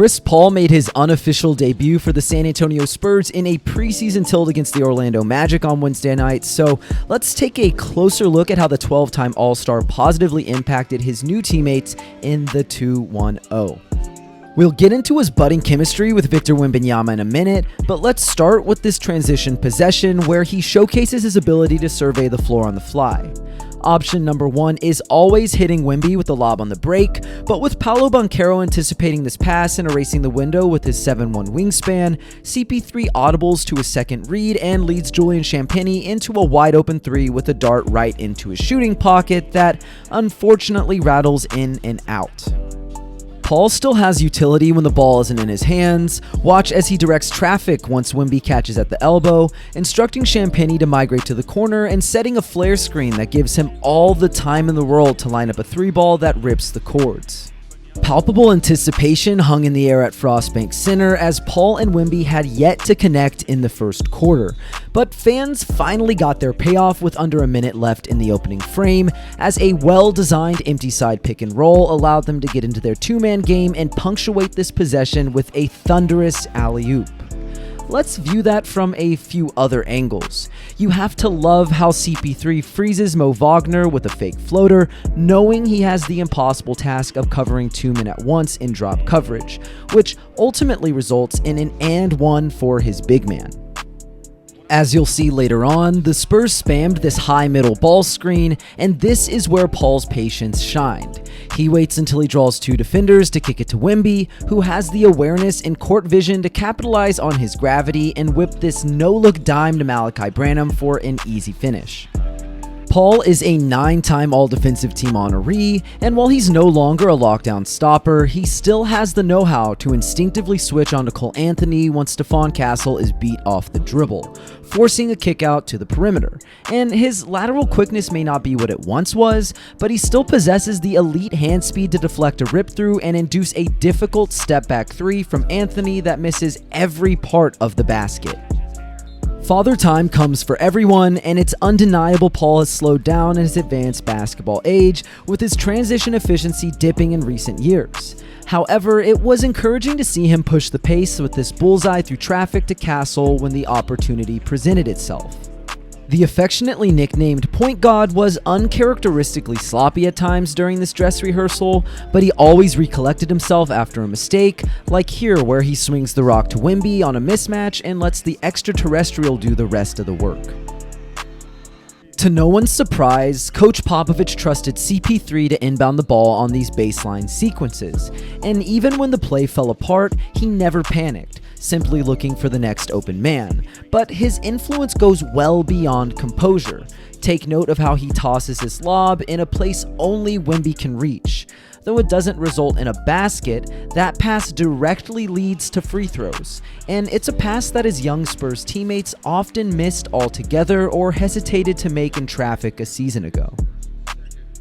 Chris Paul made his unofficial debut for the San Antonio Spurs in a preseason tilt against the Orlando Magic on Wednesday night, so let's take a closer look at how the 12-time All-Star positively impacted his new teammates in the 2-1-0. We'll get into his budding chemistry with Victor Wembanyama in a minute, but let's start with this transition possession where he showcases his ability to survey the floor on the fly. Option number 1 is always hitting Wemby with the lob on the break, but with Paolo Banchero anticipating this pass and erasing the window with his 7'1 wingspan, CP3 audibles to his second read and leads Julian Champagnie into a wide open 3 with a dart right into his shooting pocket that unfortunately rattles in and out. Paul still has utility when the ball isn't in his hands. Watch as he directs traffic once Wemby catches at the elbow, instructing Champagnie to migrate to the corner and setting a flare screen that gives him all the time in the world to line up a 3-ball that rips the cords. Palpable anticipation hung in the air at Frostbank Center as Paul and Wemby had yet to connect in the first quarter, but fans finally got their payoff with under a minute left in the opening frame as a well-designed empty side pick and roll allowed them to get into their two-man game and punctuate this possession with a thunderous alley-oop. Let's view that from a few other angles. You have to love how CP3 freezes Mo Wagner with a fake floater, knowing he has the impossible task of covering 2 men at once in drop coverage, which ultimately results in an and one for his big man. As you'll see later on, the Spurs spammed this high middle ball screen, and this is where Paul's patience shined. He waits until he draws 2 defenders to kick it to Wemby, who has the awareness and court vision to capitalize on his gravity and whip this no-look dime to Malachi Branham for an easy finish. Paul is a 9-time All-Defensive Team honoree, and while he's no longer a lockdown stopper, he still has the know-how to instinctively switch onto Cole Anthony once Stephon Castle is beat off the dribble, forcing a kick out to the perimeter. And his lateral quickness may not be what it once was, but he still possesses the elite hand speed to deflect a rip-through and induce a difficult step-back 3 from Anthony that misses every part of the basket. Father time comes for everyone, and it's undeniable Paul has slowed down in his advanced basketball age, with his transition efficiency dipping in recent years. However, it was encouraging to see him push the pace with this bullseye through traffic to Castle when the opportunity presented itself. The affectionately nicknamed Point God was uncharacteristically sloppy at times during this dress rehearsal, but he always recollected himself after a mistake, like here where he swings the rock to Wemby on a mismatch and lets the extraterrestrial do the rest of the work. To no one's surprise, Coach Popovich trusted CP3 to inbound the ball on these baseline sequences, and even when the play fell apart, he never panicked, simply looking for the next open man. But his influence goes well beyond composure. Take note of how he tosses his lob in a place only Wemby can reach. Though it doesn't result in a basket, that pass directly leads to free throws, and it's a pass that his young Spurs teammates often missed altogether or hesitated to make in traffic a season ago.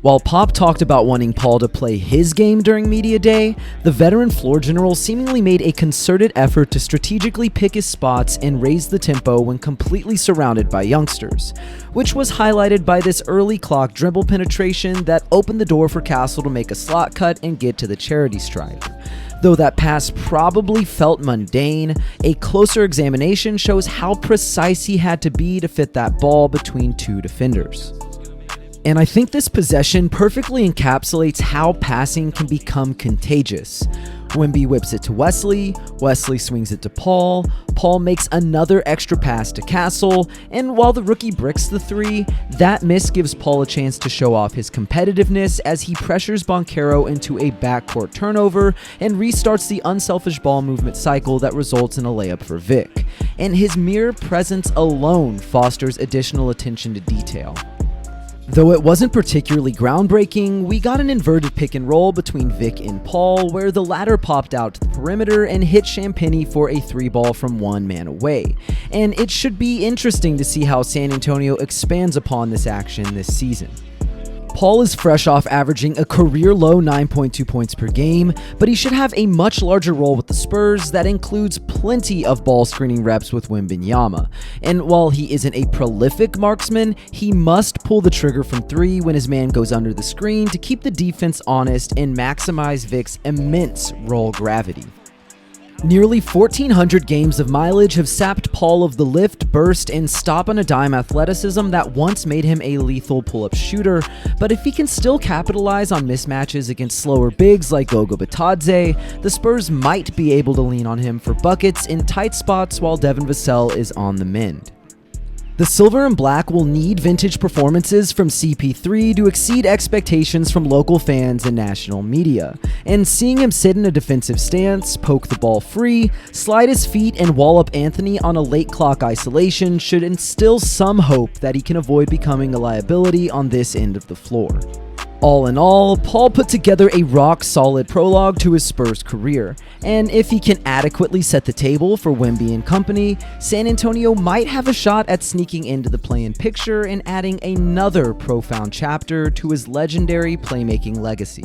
While Pop talked about wanting Paul to play his game during media day, the veteran floor general seemingly made a concerted effort to strategically pick his spots and raise the tempo when completely surrounded by youngsters, which was highlighted by this early clock dribble penetration that opened the door for Castle to make a slot cut and get to the charity stripe. Though that pass probably felt mundane, a closer examination shows how precise he had to be to fit that ball between 2 defenders. And I think this possession perfectly encapsulates how passing can become contagious. Wemby whips it to Wesley, Wesley swings it to Paul, Paul makes another extra pass to Castle, and while the rookie bricks the 3, that miss gives Paul a chance to show off his competitiveness as he pressures Banchero into a backcourt turnover and restarts the unselfish ball movement cycle that results in a layup for Vic. And his mere presence alone fosters additional attention to detail. Though it wasn't particularly groundbreaking, we got an inverted pick and roll between Vic and Paul where the latter popped out to the perimeter and hit Champagnie for a 3-ball from 1 man away. And it should be interesting to see how San Antonio expands upon this action this season. Paul is fresh off averaging a career-low 9.2 points per game, but he should have a much larger role with the Spurs that includes plenty of ball screening reps with Wembanyama. And while he isn't a prolific marksman, he must pull the trigger from 3 when his man goes under the screen to keep the defense honest and maximize Vic's immense roll gravity. Nearly 1,400 games of mileage have sapped Paul of the lift, burst, and stop-on-a-dime athleticism that once made him a lethal pull-up shooter, but if he can still capitalize on mismatches against slower bigs like Goga Bitadze, the Spurs might be able to lean on him for buckets in tight spots while Devin Vassell is on the mend. The Silver and Black will need vintage performances from CP3 to exceed expectations from local fans and national media, and seeing him sit in a defensive stance, poke the ball free, slide his feet, and wall up Anthony on a late clock isolation should instill some hope that he can avoid becoming a liability on this end of the floor. All in all, Paul put together a rock-solid prologue to his Spurs career, and if he can adequately set the table for Wemby and company, San Antonio might have a shot at sneaking into the play-in picture and adding another profound chapter to his legendary playmaking legacy.